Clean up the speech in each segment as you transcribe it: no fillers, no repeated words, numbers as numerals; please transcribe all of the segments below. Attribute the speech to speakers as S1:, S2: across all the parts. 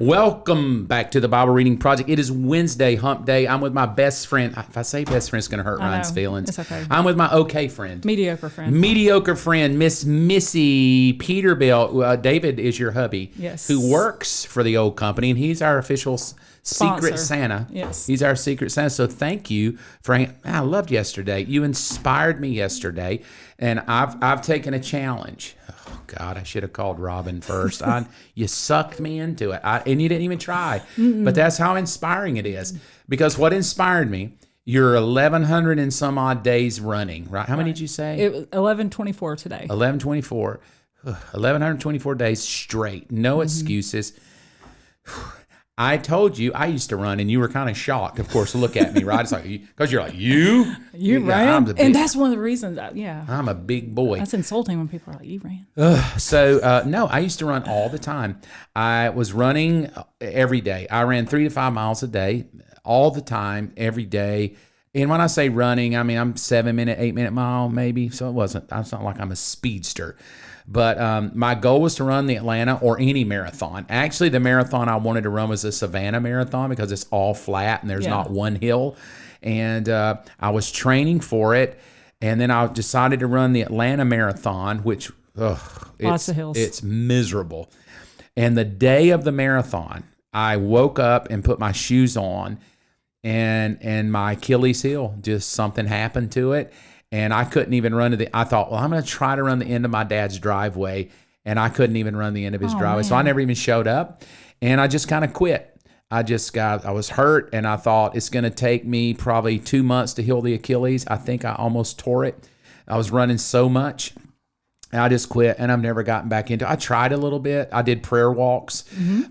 S1: Welcome back to the Bible Reading Project. It is Wednesday, hump day. I'm with my best friend. If I say best friend, it's going to hurt Ryan's feelings.
S2: It's okay.
S1: I'm with my okay friend.
S2: Mediocre friend.
S1: Miss Missy Peterbilt. David is your hubby.
S2: Yes.
S1: Who works for the old company, and he's our official Secret Santa.
S2: Yes.
S1: He's our Secret Santa. So thank you for, I loved yesterday. You inspired me yesterday, and I've taken a challenge. Oh, God, I should have called Robin first. You sucked me into it, and you didn't even try. But that's how inspiring it is. Because what inspired me, you're 1,100 and some odd days running, right? How many did you say?
S2: It was 1124 today.
S1: 1124. 1,124 days straight. No excuses. I told you I used to run, and you were kind of shocked. Of course, look at me, right? It's like, because you're like, you
S2: ran? And that's one of the reasons,
S1: I'm a big boy.
S2: That's insulting when people are like, you ran.
S1: No, I used to run all the time. I was running every day. I ran 3 to 5 miles a day, all the time, every day. And when I say running, I mean, I'm 7-minute, 8-minute mile maybe. So it's not like I'm a speedster. But my goal was to run the Atlanta or any marathon. Actually, the marathon I wanted to run was the Savannah Marathon because it's all flat and there's not one hill. And I was training for it. And then I decided to run the Atlanta Marathon, which
S2: lots of hills.
S1: It's miserable. And the day of the marathon, I woke up and put my shoes on, and my Achilles heel, just something happened to it. And I couldn't even run I thought, well, I'm going to try to run the end of my dad's driveway. And I couldn't even run the end of his driveway. Man. So I never even showed up. And I just kind of quit. I was hurt. And I thought it's going to take me probably 2 months to heal the Achilles. I think I almost tore it. I was running so much. And I just quit. And I've never gotten back into it. I tried a little bit. I did prayer walks.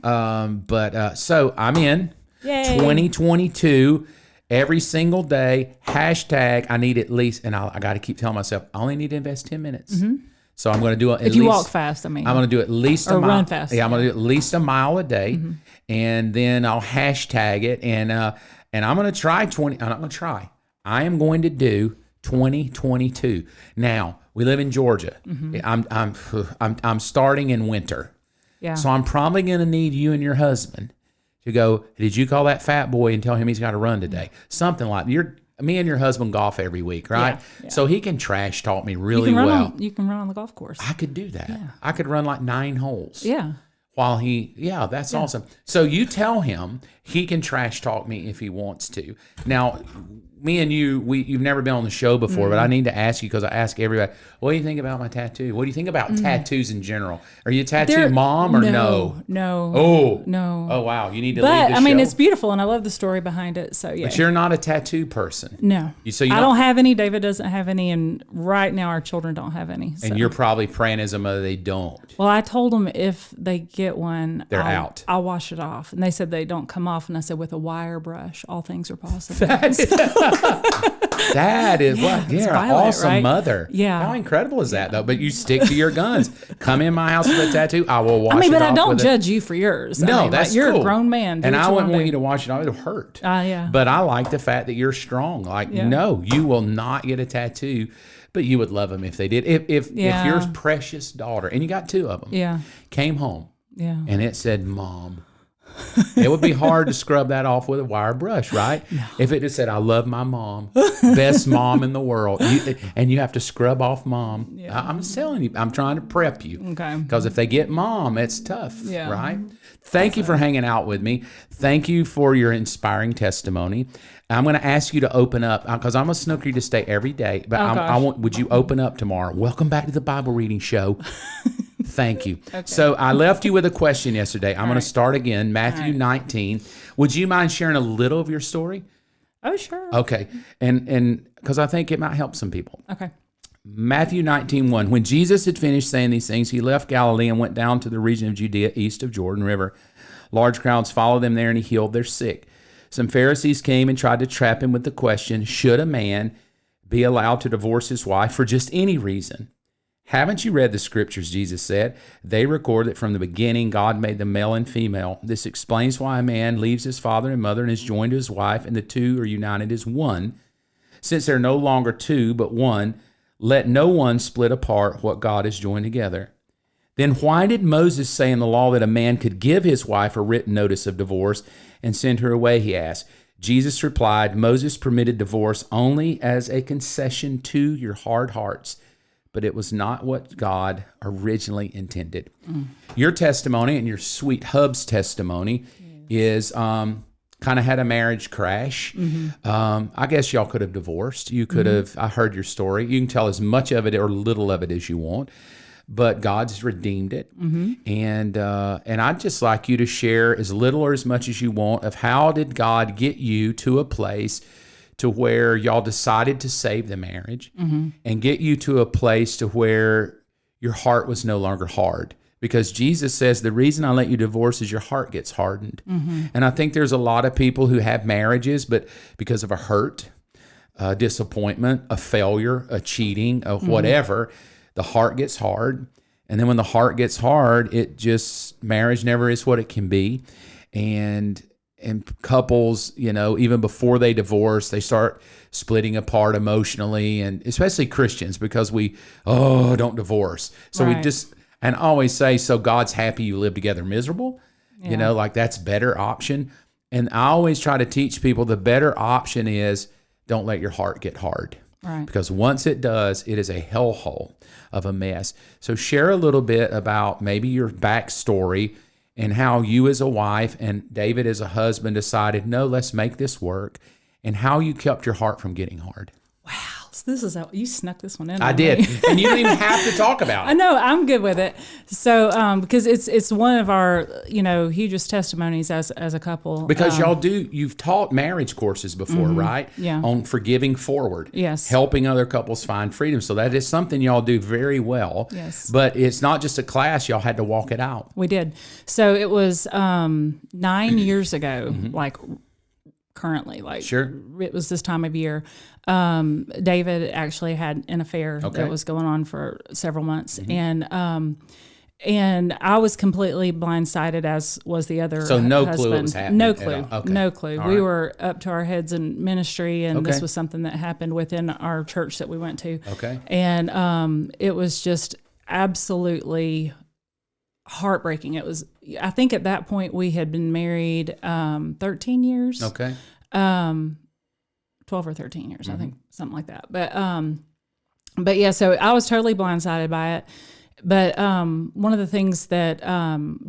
S1: So I'm in. Yay. 2022. Every single day, hashtag, I need at least, and I got to keep telling myself, I only need to invest 10 minutes. So I'm going to do it at least.
S2: If you walk fast,
S1: I'm going to do at least a mile. Or
S2: run fast.
S1: Yeah, I'm going to do at least a mile a day. And then I'll hashtag it. And I'm going to try I'm not going to try. I am going to do 2022. Now, we live in Georgia. I'm starting in winter.
S2: Yeah.
S1: So I'm probably going to need you and your husband to go, did you call that fat boy and tell him he's got to run today? Something like me and your husband golf every week, right? Yeah. So he can trash talk me really well.
S2: You can run on the golf course.
S1: I could do that.
S2: Yeah.
S1: I could run like 9 holes.
S2: Yeah.
S1: While that's awesome. So you tell him he can trash talk me if he wants to. Now, me and you've never been on the show before, but I need to ask you because I ask everybody, what do you think about my tattoo? What do you think about tattoos in general? Are you a tattoo mom or no?
S2: No.
S1: Oh.
S2: No.
S1: Oh, wow. You need to leave the show.
S2: But, I mean, it's beautiful, and I love the story behind it, so yeah.
S1: But you're not a tattoo person.
S2: No. I don't have any. David doesn't have any, and right now our children don't have any. So.
S1: And you're probably praying as a mother they don't.
S2: Well, I told them if they get one,
S1: they're out.
S2: I'll wash it off. And they said they don't come off, and I said with a wire brush, all things are possible.
S1: That is what? Yeah, awesome right? Mother.
S2: Yeah.
S1: How incredible is that, though? But you stick to your guns. Come in my house with a tattoo, I will wash it off.
S2: But I don't judge you for yours.
S1: No, that's
S2: you're
S1: cool.
S2: a grown man.
S1: And I wouldn't want you to wash it off. It'll hurt.
S2: Yeah.
S1: But I like the fact that you're strong. Like, no, you will not get a tattoo. But you would love them if they did. If your precious daughter, and you got 2 of them, came home and it said, Mom. It would be hard to scrub that off with a wire brush, right?
S2: No.
S1: If it just said, I love my mom, best mom in the world, and you have to scrub off mom. Yeah. I'm just telling you, I'm trying to prep you.
S2: Okay.
S1: Because if they get mom, it's tough, right? Thank you for hanging out with me. Thank you for your inspiring testimony. I'm going to ask you to open up because I'm a snooker you to stay every day. But would you open up tomorrow? Welcome back to the Bible reading show. Thank you. Okay. So I left you with a question yesterday. I'm going to start again. Matthew 19. Would you mind sharing a little of your story?
S2: Oh, sure.
S1: Okay. And because I think it might help some people.
S2: Okay.
S1: Matthew 19:1. When Jesus had finished saying these things, he left Galilee and went down to the region of Judea east of Jordan River. Large crowds followed him there, and he healed their sick. Some Pharisees came and tried to trap him with the question, should a man be allowed to divorce his wife for just any reason? Haven't you read the scriptures, Jesus said? They record that from the beginning God made them male and female. This explains why a man leaves his father and mother and is joined to his wife, and the two are united as one. Since they're no longer two but one, let no one split apart what God has joined together. Then why did Moses say in the law that a man could give his wife a written notice of divorce and send her away, he asked. Jesus replied, Moses permitted divorce only as a concession to your hard hearts, but it was not what God originally intended. Your testimony and your sweet hub's testimony is kind of had a marriage crash. I guess y'all could have divorced. You could have, I heard your story. You can tell as much of it or little of it as you want. But God's redeemed it, and I'd just like you to share as little or as much as you want of how did God get you to a place to where y'all decided to save the marriage, and get you to a place to where your heart was no longer hard. Because Jesus says the reason I let you divorce is your heart gets hardened, and I think there's a lot of people who have marriages, but because of a hurt, a disappointment, a failure, a cheating, a whatever. The heart gets hard, and then when the heart gets hard, marriage never is what it can be, and couples, even before they divorce, they start splitting apart emotionally, and especially Christians, because we don't divorce, so we just, and I always say, so God's happy you live together miserable, like that's better option, and I always try to teach people the better option is don't let your heart get hard.
S2: Right.
S1: Because once it does, it is a hellhole of a mess. So share a little bit about maybe your backstory and how you as a wife and David as a husband decided, no, let's make this work, and how you kept your heart from getting hard.
S2: Wow. So this is you snuck this one in.
S1: I did. And you don't even have to talk about it.
S2: I know. I'm good with it. So, because it's one of our, hugest testimonies as a couple.
S1: Because you've taught marriage courses before, right?
S2: Yeah.
S1: On forgiving forward.
S2: Yes.
S1: Helping other couples find freedom. So that is something y'all do very well.
S2: Yes.
S1: But it's not just a class. Y'all had to walk it out.
S2: We did. So it was 9 years ago, like currently,
S1: Sure.
S2: It was this time of year. David actually had an affair that was going on for several months, and I was completely blindsided, as was the other.
S1: So no
S2: husband.
S1: clue it was happening.
S2: No clue.
S1: Okay.
S2: No clue.
S1: All
S2: we
S1: right.
S2: were up to our heads in ministry, and
S1: Okay.
S2: this was something that happened within our church that we went to.
S1: Okay.
S2: And it was just absolutely heartbreaking. It was. I think at that point we had been married 13 years.
S1: Okay.
S2: 12 or 13 years, I think, something like that. But yeah, so I was totally blindsided by it. But one of the things that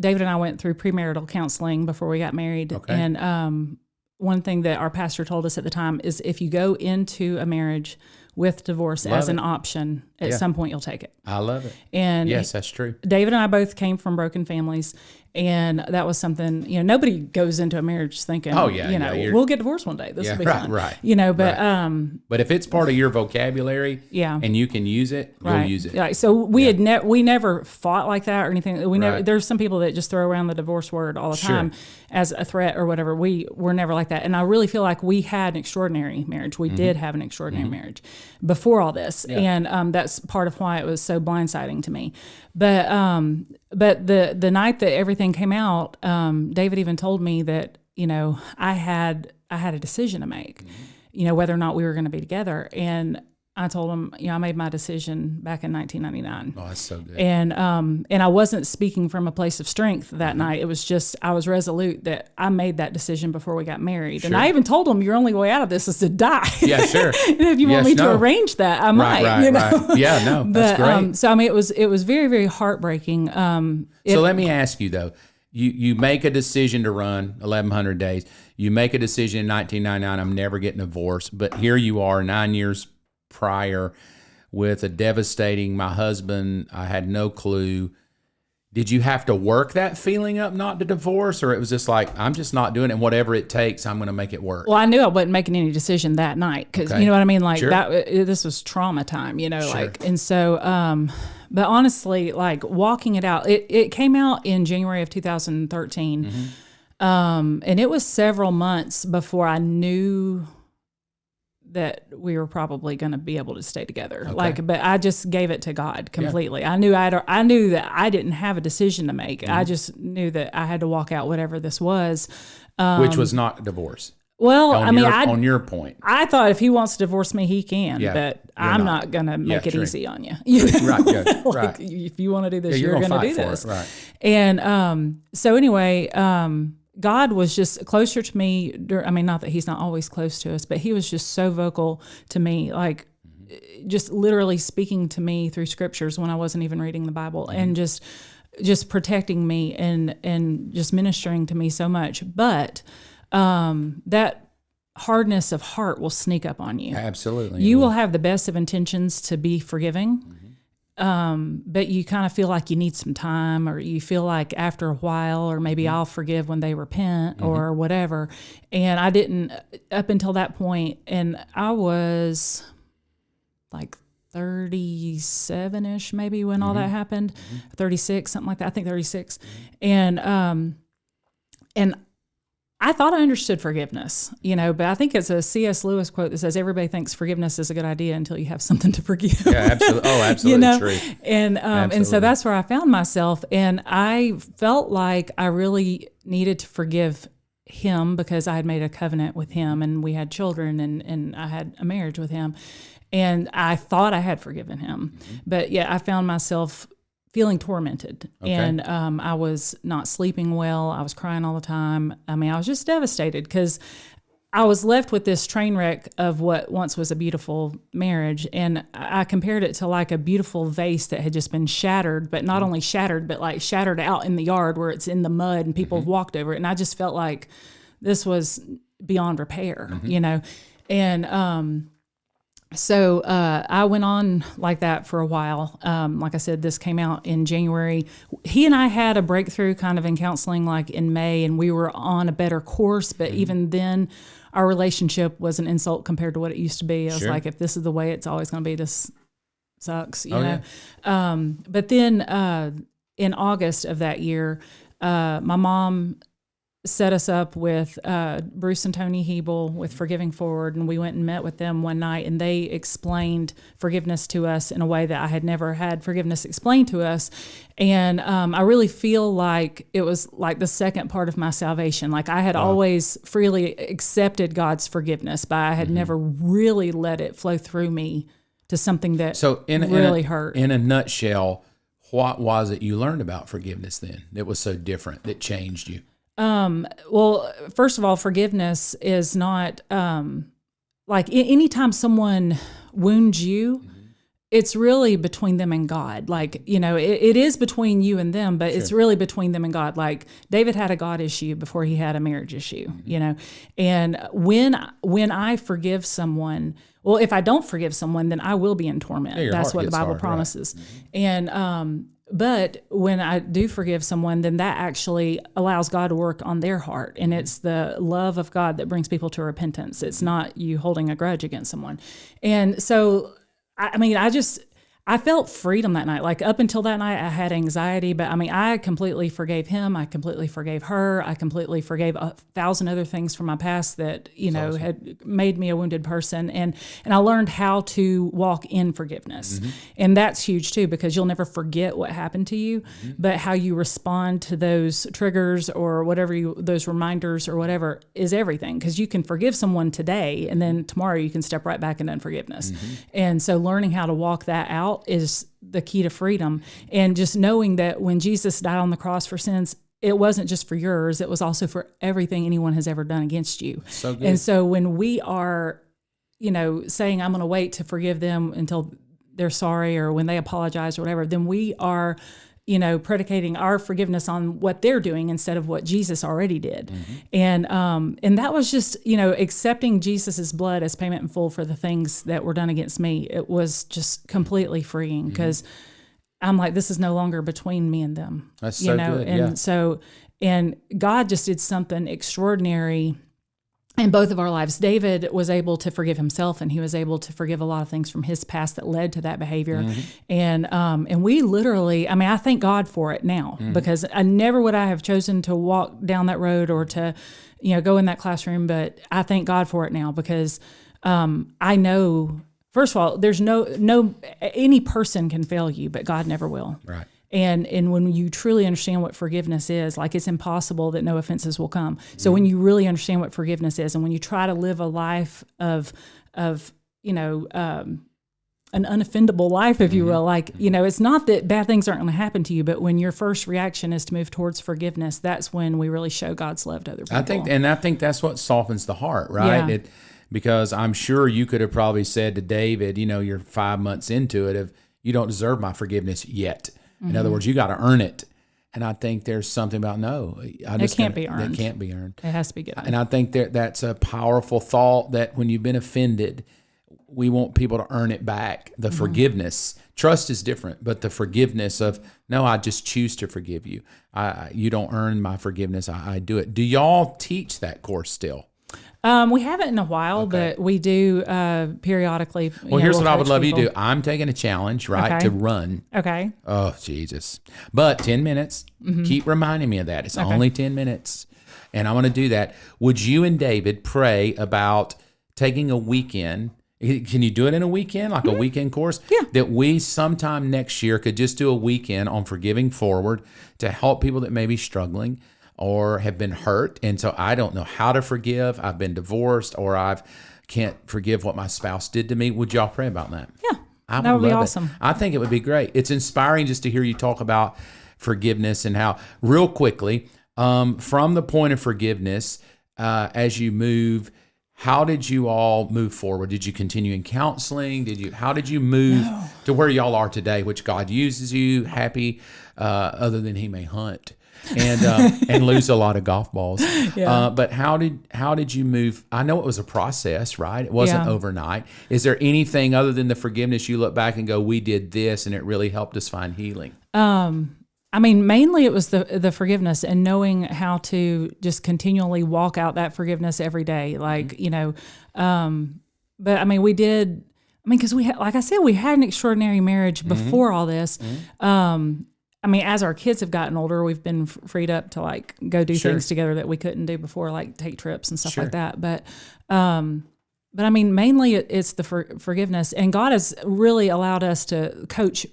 S2: David and I went through premarital counseling before we got married.
S1: Okay.
S2: And one thing that our pastor told us at the time is if you go into a marriage with divorce as an option, at some point you'll take it.
S1: I love it.
S2: And
S1: yes, that's true.
S2: David and I both came from broken families, and that was something, nobody goes into a marriage thinking, we'll get divorced one day. This will be fun.
S1: Right.
S2: But
S1: but if it's part of your vocabulary, and you can use it, you'll use it.
S2: Right. So we we never fought like that or anything. We never. There's some people that just throw around the divorce word all the time as a threat or whatever. We were never like that, and I really feel like we had an extraordinary marriage. We did have an extraordinary marriage before all this, and that's part of why it was so blindsiding to me. But the night that everything came out, David even told me that I had a decision to make, whether or not we were going to be together. And I told him, I made my decision back in 1999.
S1: Oh, that's so good.
S2: And I wasn't speaking from a place of strength that night. It was just, I was resolute that I made that decision before we got married.
S1: Sure.
S2: And I even told him, your only way out of this is to die.
S1: Yeah, sure.
S2: And if you want me to arrange that, I might.
S1: Right. Yeah, no, that's great.
S2: So, I mean, it was very, very heartbreaking.
S1: So let me ask you, though. You make a decision to run 1,100 days. You make a decision in 1999, I'm never getting divorced. But here you are 9 years prior with a devastating, my husband, I had no clue. Did you have to work that feeling up not to divorce, or it was just like, I'm just not doing it, and whatever it takes, I'm going to make it work?
S2: Well, I knew I wasn't making any decision that night because, you know what I mean? Like
S1: Sure.
S2: this was trauma time, and so, but honestly, like walking it out, it came out in January of 2013. And it was several months before I knew that we were probably going to be able to stay together.
S1: Okay.
S2: But I just gave it to God completely. Yeah. I knew that I didn't have a decision to make. I just knew that I had to walk out whatever this was.
S1: Which was not divorce.
S2: Well,
S1: on your point.
S2: I thought if he wants to divorce me, he can, but I'm not going to make it easy on you.
S1: Right, good, right.
S2: If you want to do this, you're
S1: going to
S2: do this.
S1: It, right.
S2: And so anyway, God was just closer to me. Not that he's not always close to us, but he was just so vocal to me, like just literally speaking to me through scriptures when I wasn't even reading the Bible, and just protecting me and just ministering to me so much. But that hardness of heart will sneak up on you.
S1: Absolutely.
S2: You will have the best of intentions to be forgiving, but you kind of feel like you need some time, or you feel like after a while, or maybe I'll forgive when they repent or whatever. And I didn't up until that point, and I was like 37-ish maybe when all that happened, 36, something like that. I think 36. And I thought I understood forgiveness, but I think it's a C.S. Lewis quote that says everybody thinks forgiveness is a good idea until you have something to forgive.
S1: Yeah, absolutely. Oh, absolutely true.
S2: And so that's where I found myself. And I felt like I really needed to forgive him because I had made a covenant with him, and we had children, and I had a marriage with him. And I thought I had forgiven him. But yeah, I found myself feeling tormented. Okay. And I was not sleeping well. I was crying all the time. I was just devastated because I was left with this train wreck of what once was a beautiful marriage. And I compared it to like a beautiful vase that had just been shattered, but not only shattered, but like shattered out in the yard where it's in the mud and people have walked over it. And I just felt like this was beyond repair, And so I went on like that for a while. Like I said, this came out in January. He and I had a breakthrough kind of in counseling like in May, and we were on a better course. But even then, our relationship was an insult compared to what it used to be. I was like, if this is the way it's always going to be, this sucks, you know? Yeah. But then in August of that year, my mom set us up with Bruce and Tony Hebel with Forgiving Forward, and we went and met with them one night, and they explained forgiveness to us in a way that I had never had forgiveness explained to us. And I really feel like it was like the second part of my salvation. Like I had always freely accepted God's forgiveness, but I had never really let it flow through me to something that really hurt.
S1: In a nutshell, what was it you learned about forgiveness then that was so different, that changed you?
S2: Well, first of all, forgiveness is not, like anytime someone wounds you, it's really between them and God. Like, it is between you and them, but it's really between them and God. Like David had a God issue before he had a marriage issue, and when I forgive someone, well, if I don't forgive someone, then I will be in torment.
S1: Yeah,
S2: that's what the Bible promises. Right. And, but when I do forgive someone, then that actually allows God to work on their heart. And it's the love of God that brings people to repentance. It's not you holding a grudge against someone. And so, I felt freedom that night. Like up until that night, I had anxiety, but I completely forgave him. I completely forgave her. I completely forgave 1,000 other things from my past that, awesome. Had made me a wounded person. And I learned how to walk in forgiveness. And that's huge too, because you'll never forget what happened to you, but how you respond to those triggers or whatever those reminders or whatever is everything. Because you can forgive someone today, and then tomorrow you can step right back into unforgiveness. And so learning how to walk that out is the key to freedom. And just knowing that when Jesus died on the cross for sins, it wasn't just for yours, it was also for everything anyone has ever done against you. So good. And so when we are, saying I'm going to wait to forgive them until they're sorry or when they apologize or whatever, then we are, predicating our forgiveness on what they're doing instead of what Jesus already did. And that was just, accepting Jesus's blood as payment in full for the things that were done against me. It was just completely freeing because I'm like, this is no longer between me and them.
S1: That's so good.
S2: And so, and God just did something extraordinary in both of our lives. David was able to forgive himself, and he was able to forgive a lot of things from his past that led to that behavior. And we literally, I thank God for it now, because I never would I have chosen to walk down that road or to, go in that classroom, but I thank God for it now because I know, first of all, there's no any person can fail you, but God never will.
S1: Right.
S2: And when you truly understand what forgiveness is, like it's impossible that no offenses will come. So when you really understand what forgiveness is, and when you try to live a life of an unoffendable life, if you will, like, it's not that bad things aren't going to happen to you, but when your first reaction is to move towards forgiveness, that's when we really show God's love to other people.
S1: I think that's what softens the heart, right?
S2: Yeah.
S1: Because I'm sure you could have probably said to David, you're 5 months into it, you don't deserve my forgiveness yet. In other words, you got to earn it. And I think there's something about it can't be earned. It can't be earned.
S2: It has to be given.
S1: And I think that's a powerful thought, that when you've been offended, we want people to earn it back. The forgiveness, trust is different, but the forgiveness of, no, I just choose to forgive you. You don't earn my forgiveness. I do it. Do y'all teach that course still?
S2: We haven't in a while, but we do periodically.
S1: Well, here's what I would love you to do. I'm taking a challenge, right, to run.
S2: Okay.
S1: Oh, Jesus. But 10 minutes. Keep reminding me of that. It's only 10 minutes. And I want to do that. Would you and David pray about taking a weekend? Can you do it in a weekend, like a weekend course?
S2: Yeah.
S1: That we sometime next year could just do a weekend on forgiving forward to help people that may be struggling or have been hurt. And so I don't know how to forgive. I've been divorced, or can't forgive what my spouse did to me. Would y'all pray about that?
S2: Yeah. That would be awesome.
S1: I think it would be great. It's inspiring just to hear you talk about forgiveness and how, real quickly, from the point of forgiveness, as you move, how did you all move forward? Did you continue in counseling? How did you move to where y'all are today, which God uses you, happy, other than he may hunt and lose a lot of golf balls.
S2: Yeah.
S1: But how did you move? I know it was a process, right? It wasn't overnight. Is there anything other than the forgiveness you look back and go, we did this and it really helped us find healing?
S2: Mainly it was the forgiveness and knowing how to just continually walk out that forgiveness every day. Like, but we did, because like I said, we had an extraordinary marriage before all this. As our kids have gotten older, we've been freed up to go do things together that we couldn't do before, like take trips and stuff like that. But mainly it's the forgiveness, and God has really allowed us to coach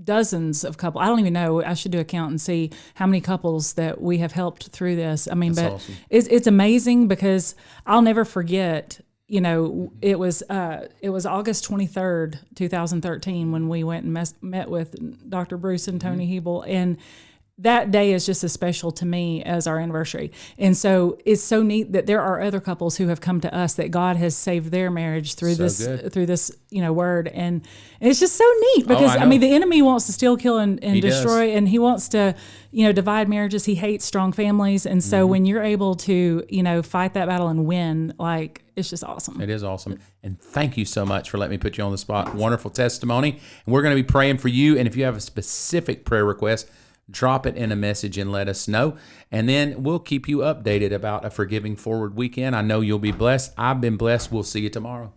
S2: dozens of couples. I don't even know. I should do a count and see how many couples that we have helped through this.
S1: That's awesome.
S2: It's amazing, because I'll never forget. It was August 23rd, 2013, when we went and met with Dr. Bruce and Tony Hebel, and that day is just as special to me as our anniversary. And so it's so neat that there are other couples who have come to us that God has saved their marriage through this word. And it's just so neat, because the enemy wants to steal, kill, and destroy, and he wants to, divide marriages. He hates strong families. And so when you're able to, fight that battle and win, it's just awesome.
S1: It is awesome. And thank you so much for letting me put you on the spot. Wonderful testimony. And we're going to be praying for you. And if you have a specific prayer request, drop it in a message and let us know. And then we'll keep you updated about a Forgiving Forward weekend. I know you'll be blessed. I've been blessed. We'll see you tomorrow.